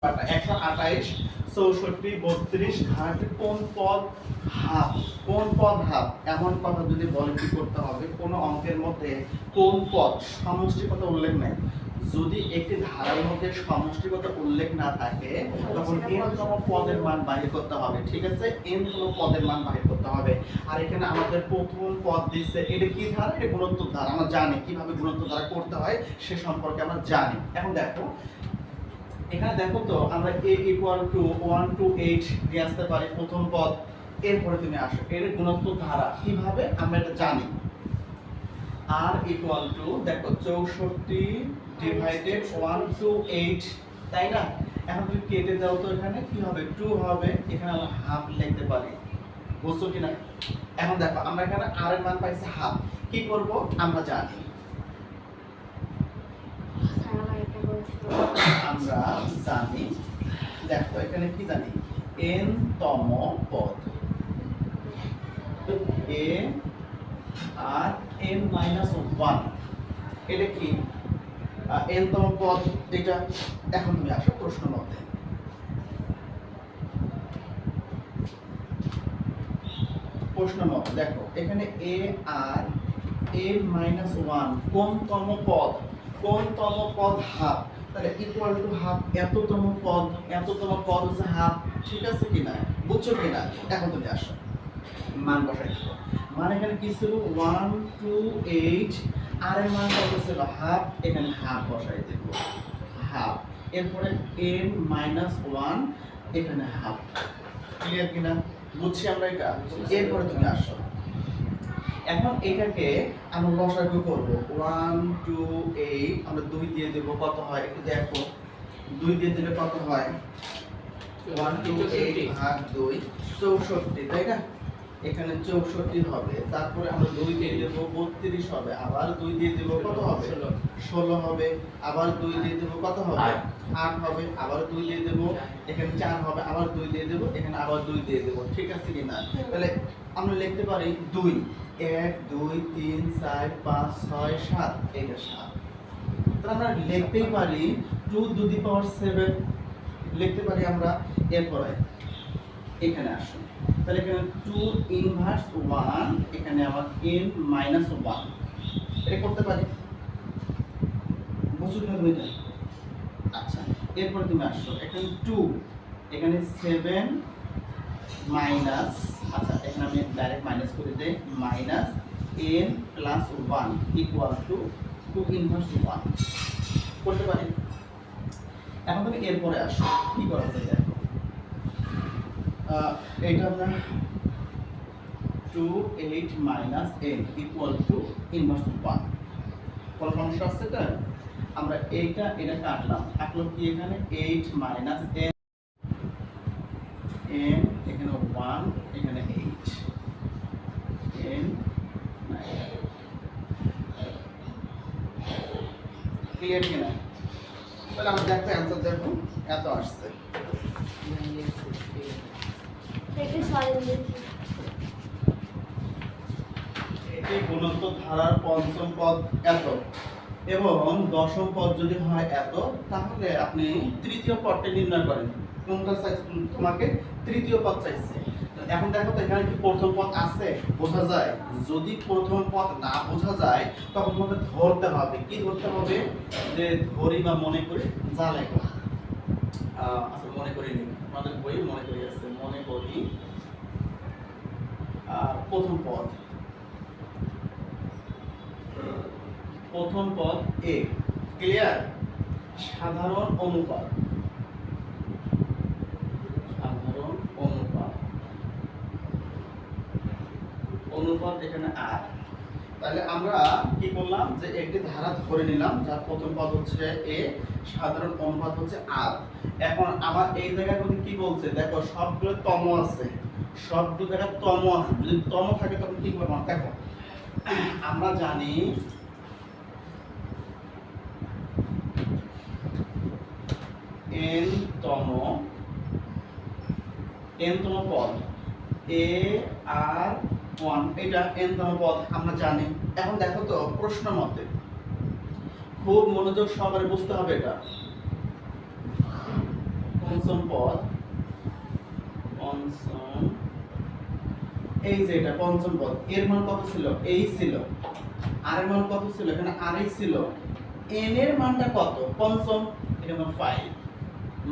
128 64 32 60 কোন পদ হাফ, কোন পদ হাফ এমন কথা যদি বলে কি করতে হবে? কোন অঙ্কের মধ্যে কোন পদ সমষ্টিগত উল্লেখ নাই, যদি একটি ধারার মধ্যে সমষ্টিগত উল্লেখ না থাকে তখন n তম পদের মান বাহির করতে হবে। ঠিক আছে, n তম পদের মান বাহির করতে হবে। আর এখানে আমাদের প্রথম পদ দিচ্ছে, এটা কি ধারা? এটা গুণোত্তর ধারা। আমরা জানি কিভাবে গুণোত্তর ধারা করতে হয় সে সম্পর্কে আমরা জানি। এখন দেখো এখানে দেখো তো আমরা a equal to 1 to 8 নিয়ে আসতে পারি প্রথম পদ। এরপরে তুমি আসো এর গুণোত্তর ধারা কিভাবে আমরা এটা জানি। r equal to দেখো 64 divided 1 to 8, তাই না? এখন তুমি কেটে দাও তো, এখানে কি হবে? 2 হবে, এখানে আমরা হাফ লিখতে পারি। বুঝছো কিনা? এখন দেখো আমরা এখানে r এর মান পাইছি হাফ, কি করব আমরা জানি। আমরা জানি, দেখো এখানে কি জানি, n তম পদ a আর n minus 1, এটা কি n তম পদ এটা। এখন তুমি আসো প্রশ্ন মতে, দেখো এখানে a আর n minus 1 কোন তম পদ? কোন তম পদ হাফ, তাহলে ইকুয়াল টু হাফ, এততম পদ হচ্ছে হাফ। ঠিক আছে কিনা? বুঝছো কিনা? এখন তুমি আসো মান বসাই দিও। মান এখানে কি ছিল? 1 to 8, আর এর মান কত ছিল? হাফ, এখানে হাফ বসাই দেব, হাফ। এরপরে n minus 1, এখানে হাফ। ক্লিয়ার কিনা? বুঝছি আমরা এটা? এরপরে তুমি আসো, এখন এটাকে আমরা লসাগু করব। 1 to 8 আমরা 2 দিয়ে দেব, কত হয় একটু দেখো। 2 দিয়ে দিলে কত হয়? 1 to 8 ভাগ 2 64, তাই না? এখানে 64 হবে। তারপরে আমরা 2 দিয়ে দেব 32 হবে, আবার 2 দিয়ে দেব কত হবে? 16 হবে, আবার 2 দিয়ে দেব কত হবে? 8 হবে, আবার 2 দিয়ে দেব, এখানে 4 হবে, আবার 2 দিয়ে দেব, এখানে আবার 2 দিয়ে দেব। ঠিক আছে কিনা? তাহলে আমরা লিখতে পারি 2, 1 2 3 4 5 6 7, এটা 7। তাহলে আমরা লিখতেই পারি 2 টু দি পাওয়ার 7 লিখতে পারি আমরা। এরপরে এখানে আসুন, তাহলে এখানে 2 ইনভার্স 1, এখানে আবার n minus 1, এটা করতে পারি। বুঝছো কিনা তুমি? আচ্ছা, এরপরে তুমি আসো, এখানে 2, এখানে 7 মাইনাস, আচ্ছা এখানে আমি ডাইরেক্ট মাইনাস করে দেই, minus n plus 1 equal to 2 inverse 1 করতে পারি। এখন তুমি এরপরে আসো কি করা যায় দেখো। এটা আমরা 2 8 minus n equal to inverse 1। কোন সমস্যা আছে এটা? আমরা এটা কাটলাম, থাকলো কি এখানে 8 মাইনাস n, এখানে 1, এখানে 8, n 9। ক্লিয়ার কিনা? তাহলে আমরা দেখো অ্যানসার দেখো এত আসছে। এটি গুণোত্তর ধারার পঞ্চম পদ এত এবং দশম পদ যদি হয় এত, তাহলে আপনি তৃতীয় পদটা নির্ণয় করেন। কোনটা চাইছে? তোমাকে তৃতীয় পদ চাইছে। এখন দেখো তো এখানে কি প্রথম পদ আছে? বোঝা যায়। যদি প্রথম পদ না বোঝা যায় তখন তোমাকে ধরতে হবে। কি ধরতে হবে? যে ধরি বা মনে করি যা লেখো। আচ্ছা মনে করি নি, আমাদের বই মনে করি আছে, মনে করি প্রথম পদ a। ক্লিয়ার? সাধারণ অনুপাত, অনুপাত এখানে r। তাহলে আমরা কি করলাম যে একটি ধারা ধরে নিলাম যার প্রথম পদ হচ্ছে a, সাধারণ অনুপাত হচ্ছে r। এখন আমার এই জায়গার মধ্যে কি বলছে দেখো, সবগুলো তম আছে, সবগুলো জায়গায় তম আছে। যদি তম থাকে তখন কি করব দেখো, আমরা জানি n তম পদ a r 1, এটা n তম পদ আমরা জানি। এখন দেখো তো প্রশ্ন মতে, খুব মনোযোগ সহকারে বুঝতে হবে এটা। পঞ্চম পদ, পঞ্চম, এই যে এটা পঞ্চম পদ, এর মান কত ছিল? এই ছিল। আর এর মান কত ছিল? এখানে আর এই ছিল। n এর মানটা কত? পঞ্চম, এটা মান 5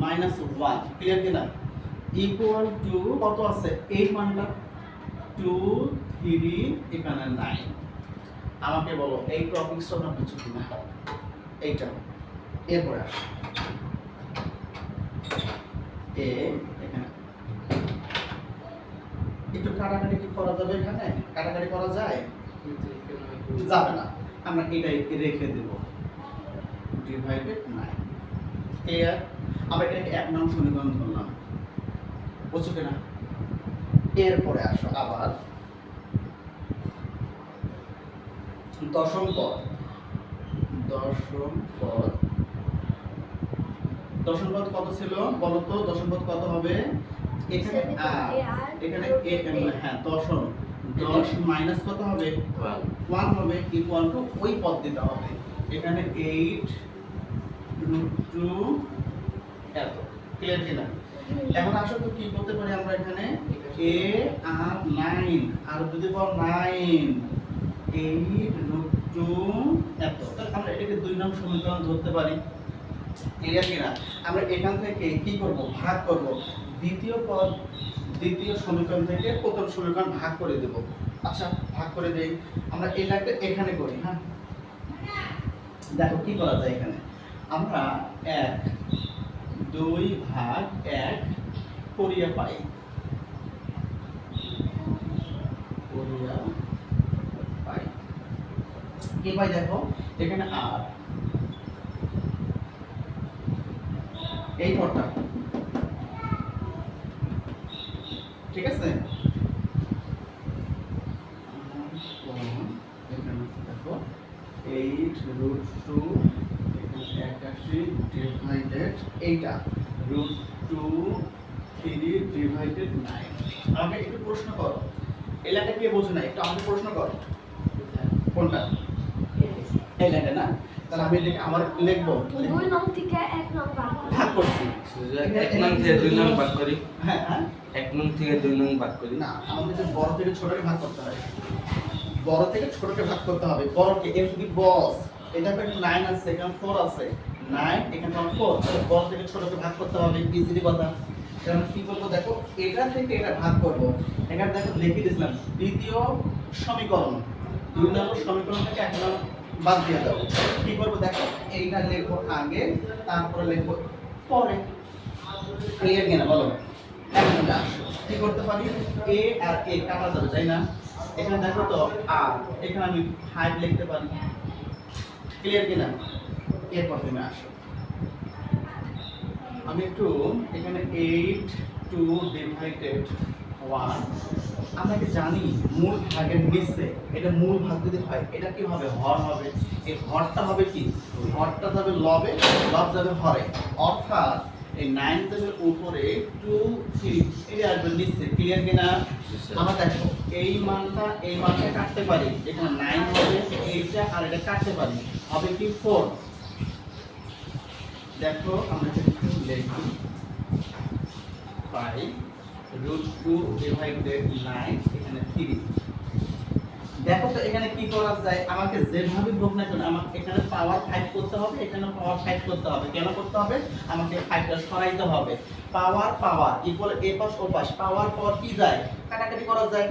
মাইনাস 1, ক্লিয়ার কিনা? ইকুয়াল টু কত আছে? এই মানটা 2 3 এখানে 9। আমাকে বলো এই টপিকসটা আমরা বুঝছো কিনা? এইটা এরপরে আসো এ এখানে একটু কাটাকাটি কি করা যাবে? এখানে কাটাকাটি করা যায়? যাবে না, আমরা এটাই রেখে দেব, ডিভাইডেড 9, ক্লিয়ার? আমরা এটাকে 1 নং সমীকরণ ধরলাম, বুঝছো কিনা? এরপরে আসো আবার দশম পদ, দশম পদ, দশম পদ কত ছিল বলো তো? দশম পদ কত হবে? এখানে এখানে হ্যাঁ দশম, 10 মাইনাস কত হবে? 1 হবে, ইকুয়াল টু ওই পদ দিতে হবে। এখানে 8 √2 এত, ক্লিয়ার কিনা? এখন আসো তো কি করতে পারি আমরা এখানে? a আর 9 আর যদি পাও 9 8√2 এত, তাহলে আমরা এটাকে 2 নং সমীকরণ ধরতে পারি, ক্লিয়ার কিনা? আমরা এখান থেকে কি করব? ভাগ করব। দ্বিতীয় পদ, দ্বিতীয় সমীকরণ থেকে প্রথম সমীকরণ ভাগ করে দেব। আচ্ছা ভাগ করে দেই। আমরা এই লাইনটা এখানে করি, হ্যাঁ দেখো কি করা যায় এখানে। আমরা 1 2 ভাগ 1 করিয়া পাই, করিয়া পাই কি পাই? দেখো এখানে আর এই পদটা, ঠিক আছে? দেখো 8√2 81 ডিভাইডেড এইটা √2 3 ডিভাইডেড 9। আমাকে একটু প্রশ্ন করো, এই লাইনটা কে বোঝো না? একটু আমাকে প্রশ্ন করো কোনটা? এই লাইনটা না? তাহলে আমি এটাকে আমার লিখবো 2 নং থেকে 1 নং ভাগ করছি। 1 নং থেকে 2 নং ভাগ করি। হ্যাঁ হ্যাঁ 1 নং থেকে 2 নং ভাগ করি। না, আমাদের যে বড় থেকে ছোটকে ভাগ করতে হয়, বড় থেকে ছোটকে ভাগ করতে হবে। বড়কে এর যদি বস, এটা তো 9 আছে, এখানে 4 আছে, 9 এখানে 4, তাহলে বড় থেকে ছোটকে ভাগ করতে হবে, ইজিলি কথা। কারণ কি করব দেখো, এটা থেকে এটা ভাগ করব। এখানে দেখো লিখে দিয়েছিলাম দ্বিতীয় সমীকরণ, 2 নম্বর সমীকরণ থেকে 1 নম্বর বাদ দিয়ে দাও। কি করব দেখো, এইটা লিখবো আগে, তারপরে লিখবো পরে, ক্লিয়ার কিনা বলো? এখন আসো কি করতে পারি? a আর a কাটা যাবে তাই না? এখানে দেখো তো আর এখানে আমি 5 লিখতে পারি, ক্লিয়ার কিনা? এরপর তুমি আসো, আমি একটু এখানে 8 2 ডিভাইডেড 1, আমরা কি জানি মূল ভাগের নিচে এটা মূল ভাগ যদি হয় এটা কি হবে? হর হবে। এই হরটা হবে কি? হরটা যাবে লবে, লব যাবে হরে, অর্থাৎ এই 9 যাবে উপরে, 2 3 এই আসবে নিচে, ক্লিয়ার কিনা? আমরা দেখো এই মানটা কাটতে পারি, এখানে 9 হবে, এইটা আর এটা কাটতে পারি, হবে কি 4। দেখো আমরা একটু লিখি 5√2 ডিভাইডেড 9 এখানে 3। দেখো তো এখানে কি করা যায়? আমাকে যেভাবে হোক না কেন আমাকে এখানে পাওয়ার 5 করতে হবে, এখানে পাওয়ার 5 করতে হবে। কেন করতে হবে? আমাকে 5টা সরাইতে হবে। পাওয়ার ইকুয়াল এ পাশ ও পাশ, পাওয়ার কি যায়? কাটাকাটি করা যায়।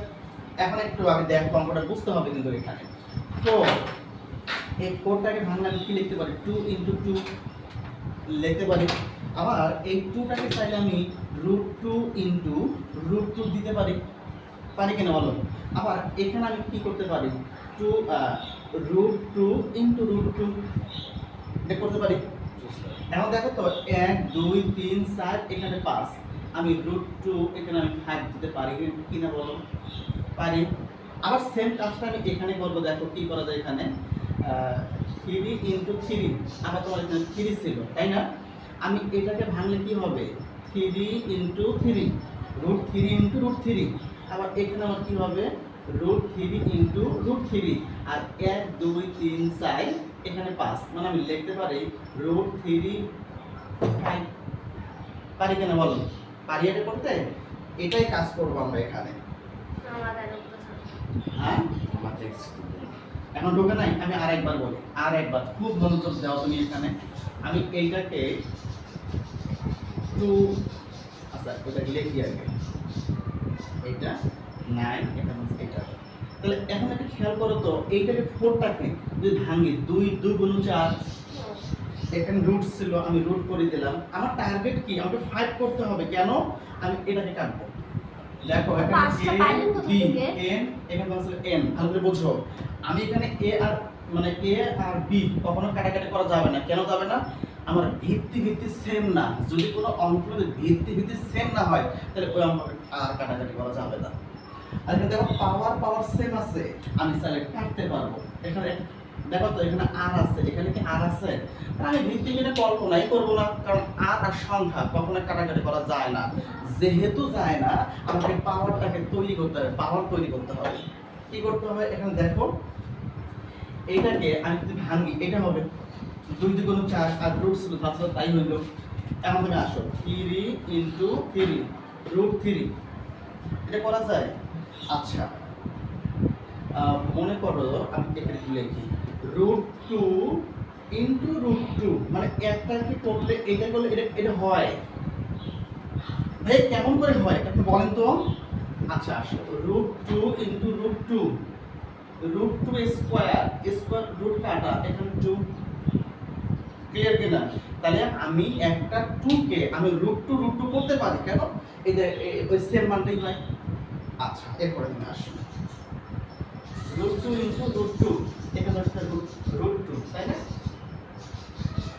এখন একটু আগে দেখো অঙ্কটা বুঝতে হবে কিন্তু এখানে 4, এই 4টাকে ভাঙলে আমি কি লিখতে পারি? 2 * 2 লিখতে পারি। আবার এই 2টাকে চাইলে আমি √2 * √2 দিতে পারি, পারি কিনা বলো? আবার এখানে আমি কি করতে পারি? √2 * √2 এটা করতে পারি। এখন দেখো তো 1 2 3 4 এখানে 5, আমি √2 এখানে আমি 5 দিতে পারি কিনা বলো? পারি। আবার সেম কাজটা আমি এখানে করব। দেখো কি করা যায় এখানে 3 * 3, আবার তোমার এখানে 3 ছিল তাই না? আমি এটাকে ভাঙলে কি হবে? 3 * 3, √3 * √3। আবার এখানে আমার কি হবে? √3 * √3, আর 1 2 3 4 এখানে 5, মানে আমি লিখতে পারি √3 5, পারি কিনা বলো? পারি এটা করতে? এটাই কাজ করবো আমরা এখানে। আমাদের উপর হ্যাঁ, আমাদের এখন ঢোকে নাই? আমি আরেকবার বলি, আরেকবার খুব মনোযোগ দাও তুমি এখানে। আমি এইটাকে টু, আচ্ছা ওটা লিখি আগে, এইটা 9, এটা হচ্ছে এটা। তাহলে এখন একটা খেয়াল করো তো, এইটাকে 4টাকে যদি ভাঙি, 2 2 গুণ 4, এখানে রুট ছিল, আমি রুট করে দিলাম। আমার টার্গেট কি? আমাকে 5 করতে হবে। কেন? আমি এটাকে কাটবো। দেখো এখানে পাঁচটা a পাইলেন কোথা b থেকে? n, এখানে আছে n। ভালো করে বুঝো, আমি এখানে a আর মানে a আর b কখনো কাটাকাটি করা যাবে না। কেন যাবে না? আমার ভিত্তি সেম না। যদি কোনো অঙ্কের ভিত্তি সেম না হয়, তাহলে ওই অঙ্ক আর কাটাকাটি করা যাবে না। আর এখানে দেখো পাওয়ার সেম আছে, আমি চাইলে কাটতে পারবো। এখানে দেখো তো, এখানে আর আছে, এখানে কি আর আছে? আমি ভিত্তি মিলে কল্পনাই করবো না, কারণ আর আর সংখ্যা কখনো কাটাকাটি করা যায় না। যেহেতু যায় না, আমাকে পাওয়ারটাকে তৈরি করতে হবে, পাওয়ার তৈরি করতে হবে। কি করতে হবে? এখানে দেখো, এইটাকে আমি যদি ভাঙি, এটা হবে 2 2 গুণ 4, আর রুট ছিল তাই হইল। এখন তুমি আসো, 3 ইনটু 3 রুট 3, এটা করা যায়? আচ্ছা, মনে করো আমি এখানে লিখি রুট 2 ইনটু রুট 2, মানে একটা কি করলে এটা করলে এটা হয়। ভাই কেমন করে হয় আপনি বলেন তো? আচ্ছা আসো, root 2 into root 2, root 2 square, square root কাটা, এখানে 2। ক্লিয়ার কিনা? তাহলে আমি একটা 2 কে আমি রুট 2 করতে পারি। কেন? এই যে ওই সেম মানটাই হয়। আচ্ছা, এরপরে তুমি আসো, রুট 2 ইনটু রুট 2, এখানে একটা রুট 2, তাই না?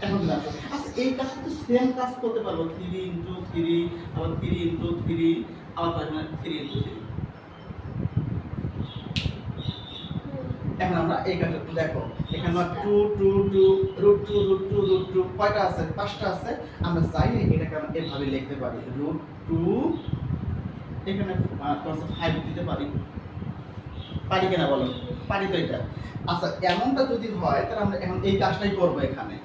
এখন তুমি আসো, আচ্ছা এই কাজটা তো সেম কাজ করতে পারবো, 3 ইনটু 3, আবার 3 ইনটু 3, আবার 3 ইনটু 3। এখন আমরা এই কাজটা দেখো, এখানে 2 2 2 রুট 2 রুট 2 রুট 2 কয়টা আছে? 5টা আছে। আমরা চাইলে এটাকে আমরা এভাবে লিখতে পারি, রুট 2, এখানে 5 দিতে পারি। পারি কিনা বলো? পারি তো এটা। আচ্ছা এমনটা যদি হয়, তাহলে আমরা এখন এই কাজটাই করব এখানে।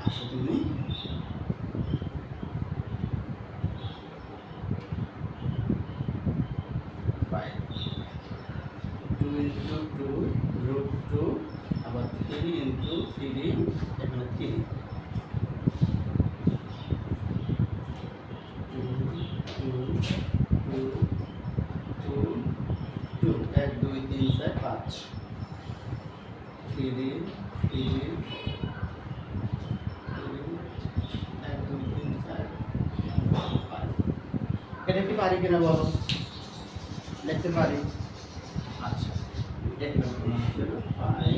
আসো তুমি, রুট 2 আবার 3 ইনটু 3, এখানে 3, 1 2 3 4 5, 3 3 1 2 3 4 5। এটা কি পারি কিনা বলো? লিখতে পারি? আচ্ছা, এটা হলো 5,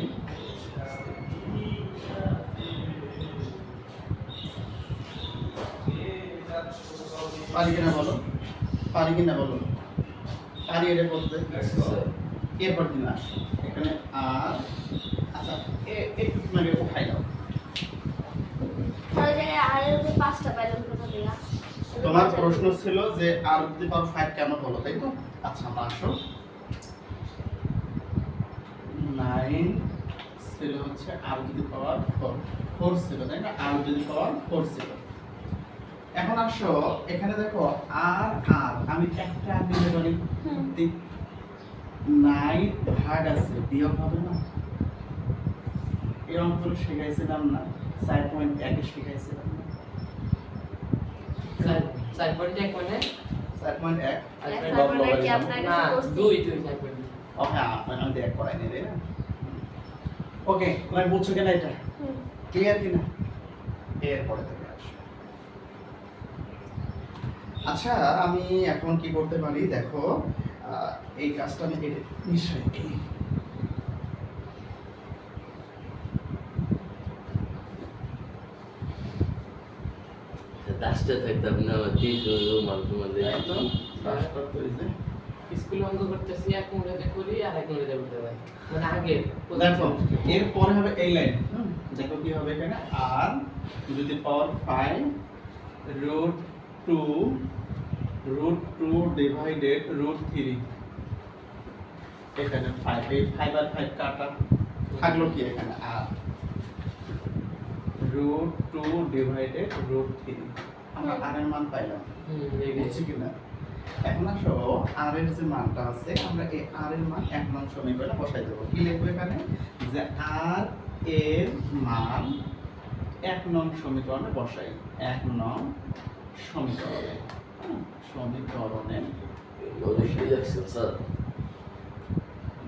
পারি কিনা বলো? পারি কিনা বলো? পারি এটা করতে? এরপর দিন আসো, এখানে আর, আচ্ছা একটু তোমাকে উঠাই দাও। তাহলে আর উপর 5টা পাইলেন কোথা থেকে? তোমার প্রশ্ন ছিল যে আর টু দি পাওয়ার 5 কেন হলো, তাই তো? আচ্ছা আমরা আসো, 9 ছিল হচ্ছে আর টু দি পাওয়ার 4 ছিল, তাই না? আর টু দি পাওয়ার 4 ছিল। এখন আসো এখানে দেখো, আর আর আমি একটা আর দিতে পারি, 9 ভাগ আছে, বিয়োগ হবে না? এই অঙ্কগুলো শিখাইছিলাম না? 4.1 এ শিখাইছিলাম না? 4.1 মানে 4.1 তারপরে কি আপনার না কাছে করছি? 2 4.1 ও হ্যাঁ, আমি দেখ করাই নি, তাই না? ওকে, তুমি বুঝছো কিনা এটা? ক্লিয়ার কিনা? এরপরে থেকে আসো। আচ্ছা আমি এখন কি করতে পারি দেখো, এই কাজটা আমি নিশ্চয়ই দাসটা থাকতাম না আমার তিনশো মাঝে মাঝে একদম কাজ করতে হইছে। স্কুল অঙ্ক করতেছি এক মুহূর্তে করি আর এক মুহূর্তে করতে পারি মানে আগে দেখো এরপরে হবে এই লাইন, দেখো কি হবে এখানে, আর যদি পাওয়ার 5 রুট 2 ডিভাইডেড রুট 3, এখানে 5, এই 5 আর 5 কাটা থাকলো কি এখানে আর √2 ডিভাইডেড √3 আমরা r এর মান পাইলাম বুঝছি কিনা এখন আসো r এর যে মানটা আছে আমরা এই r এর মান 1 নং সমীকরণে বসাই দেব কি লিখব এখানে যে r এর মান 1 নং সমীকরণে বসাই 1 নং সমীকরণে সমীকরণে অবশ্যই দেখছেন স্যার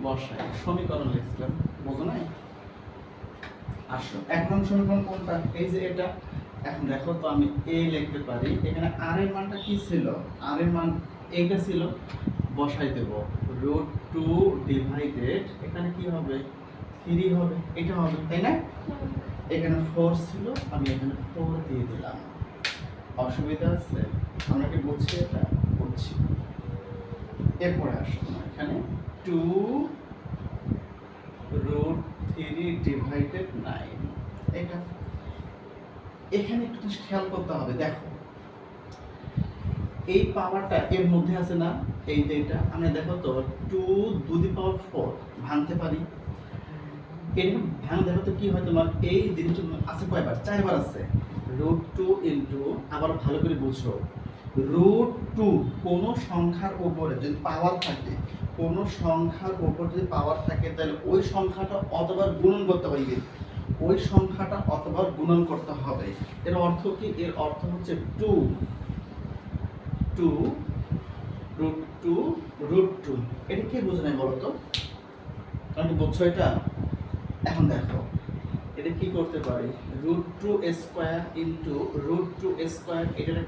বসাই সমীকরণ লিখলাম বুঝো নাই আসো 1 নং সমীকরণ কোনটা এই যে এটা এখন দেখো তো আমি a লিখতে পারি এখানে r এর মানটা কি ছিল r এর মান এইটা ছিল বসাই দেব √2 ডিভাইডেড এখানে কি হবে 3 হবে এটা হবে তাই না এখানে 4 ছিল আমি এখানে 4 দিয়ে দিলাম অসুবিধা আছে আমরা কি বুঝছি এটা বুঝছি এরপরে আসো এখানে 2 √3 ডিভাইডেড 9 এটা এখানে একটু খেয়াল করতে হবে দেখো এই পাওয়ারটা এর মধ্যে আছে না এই যে এটা আমরা দেখো তো 2⁴ ভাঙতে পারি এটা ভাঙ দেখো তো কি হয় তোমার এই জিনিসটা আছে কয়বার 4 বার আছে √2 ইনটু আবার ভালো করে বুঝো √2 কোন সংখ্যার উপরে যদি পাওয়ার থাকে কোন সংখ্যার উপর যদি পাওয়ার থাকে তাহলে ওই সংখ্যাটা অতবার গুণন করতে হবে ওই সংখ্যাটা অতবার গুণন করতে হবে এর অর্থ কি এর অর্থ হচ্ছে 2 √2 এটা কি বুঝে নাই বলো তো তুমি বুঝছো এটা এখন দেখো এটা কি করতে পারি √2 স্কয়ার ইনটু √2 স্কয়ার এটারে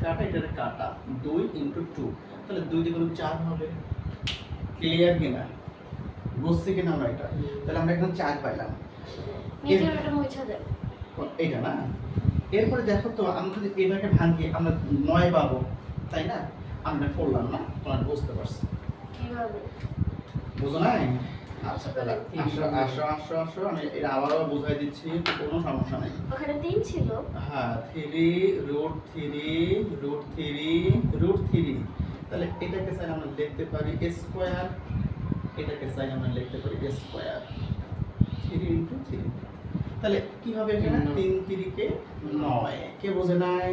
কাটা 2 ইনটু 2 তাহলে 2 দিয়ে গুণ 4 হবে ক্লিয়ার কিনা বুঝছি কিনা আমরা এটা তাহলে আমরা এখানে 4 পাইলাম নিচে এটা মুছে দাও এইটা না এরপরে দেখো তো আমরা যদি এটাকে ভাঙি আমরা 9 পাবো তাই না আমরা করলাম না তোমরা বুঝতে পারছো কিভাবে বুঝো নাই আচ্ছা তাহলে আসো আমি এটা আবারও বুঝাই দিচ্ছি কোনো সমস্যা নাই ওখানে 3 ছিল হ্যাঁ 3√3 তাহলে এটাকে চাই আমরা লিখতে পারি স্কয়ার এটাকে চাই আমরা লিখতে পারি স্কয়ার 3 ইনটু 3 তাহলে কি হবে এখানে 3 3 কে 9 কে বোঝে নাই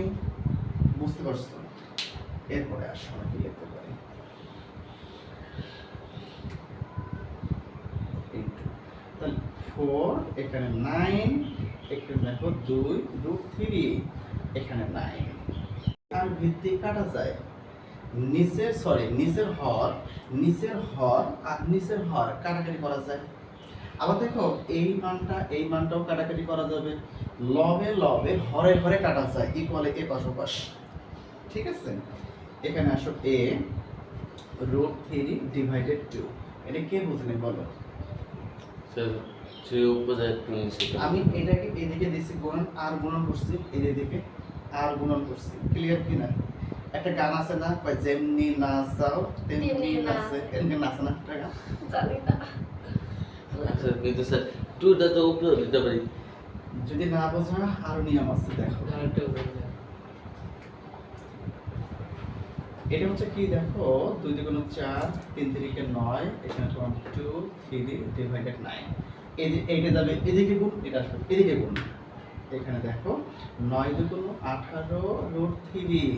বুঝতে পারছো এরপরে আসো আমরা কি লিখতে পারি তাহলে 4 এখানে 9 এখানে দেখো 2√3 এখানে 9 আর ভিত্তি কাটা যায় নিচের হর আর নিচের হর কাটাকাটি করা যায় আবার দেখো এই মানটাও কাটাকাটি করা যাবে লবে হরে কাটা যায় ইকুয়ালে এ পাশ ওপাশ ঠিক আছে এখানে আসো a √3 ডিভাইডেড 2 এটা কে বুঝলেন বলো স্যার যে উপরে একটু নিচে আমি এটাকে এদিকে দিছি গুণন আর গুণন করছি এদিকে আর গুণন করছি ক্লিয়ার কি না একটা গান আছে না কয় যেমনি নাচাও তেমনি নাচে এমনি নাচে না একটা গান জানি না আচ্ছা কিন্তু স্যার টুটা তো উপরে দিতে পারি যদি না বোঝা আরো নিয়ম আছে দেখো এটা হচ্ছে কি দেখো 2 × 4 3 3 কে 9 এখানে তোমার 2 3 ডিভাইডেড 9 এইটা যাবে এদিকে গুণ এটা আসবে এদিকে গুণ এখানে দেখো 9 2 × 18 √3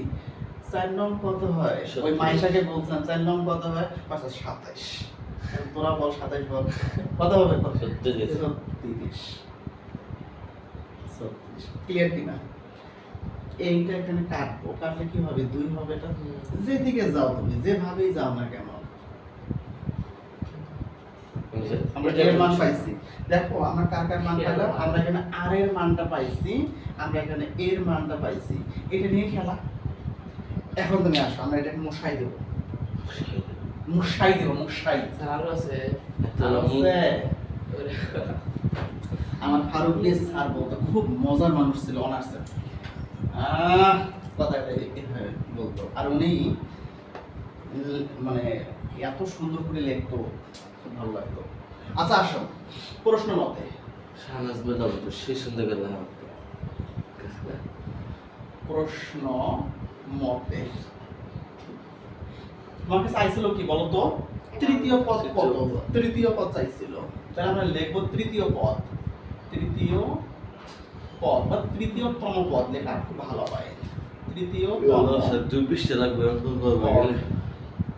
4 নং কত হয় ওই মাইশাকে বলছিলাম 4 নং কত হয় 27 তোরা বল 27 বল কত হবে কত 36 ক্লিয়ার কিনা এইটা এখানে কাটবো কাটলে কি হবে 2 হবে এটা যেদিকে যাও তুমি যেভাবেই যাও না কেন আমরা এর মান পাইছি দেখো আমরা কার মান পেলাম আমরা এখানে r এর মানটা পাইছি আমরা এখানে এর মানটা পাইছি এটা নিয়ে খেলা এখন তুমি আসো আমরা এটাকে মশাই দেব মশাই স্যার আরো আছে আমার ফারুক স্যার বলতো খুব মজার মানুষ ছিল অনার্সে কথাটা এভাবে বলতো আর উনি মানে এত সুন্দর করে লিখতো খুব ভালো লাগতো আচ্ছা আসো প্রশ্ন মতে শাহনাজ ম্যাডাম তো সেই সুন্দর করে প্রশ্ন মতে তোমাকে চাইছিল কি বলতো তৃতীয় পদ কত তৃতীয় পদ চাইছিল তাহলে আমরা লিখব তৃতীয় পদ বা তৃতীয়তম পদ লেখা খুব ভালো হয়। তৃতীয়তম স্যার 2 পৃষ্ঠা লাগবে অঙ্ক করবে গেলে।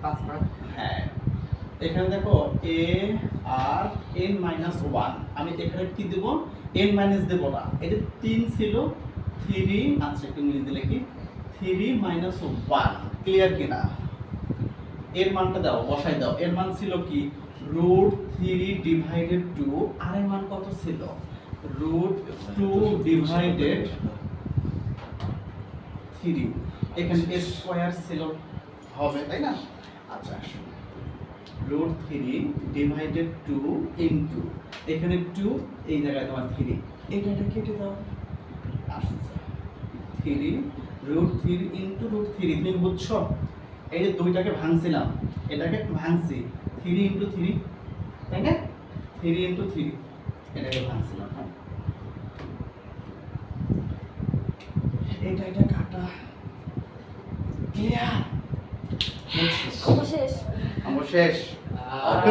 5 মার্ক। হ্যাঁ, এখানে দেখো a আর n-1 আমি এখানে কি দেব n- দেব না, এটা 3 ছিল 3 আচ্ছা একটু মিলিয়ে দিলে কি 3 - 1 ক্লিয়ার কিনা? এর মানটা দাও বসাই দাও। এর মান ছিল কি √3 ডিভাইডেড 2 আর এর মান কত ছিল √2 ডিভাইডেড 3 এখানে a স্কয়ার ছিল হবে তাই না? আচ্ছা √3 ডিভাইডেড 2 ইনটু এখানে 2 এই জায়গায় তোমার 3 এটা কেটে দাও আসছে 3 √3 ইনটু √3 তুমি বুঝছো? এই যে দুইটাকে ভাঙছিলাম এটাকে ভাঙছি 3 ইনটু 3 তাই না? 3 ইনটু 3 এটাকে ভাঙছিলাম। হ্যাঁ এটা কাটা ক্লিয়ার অবশেষ আমার শেষ আর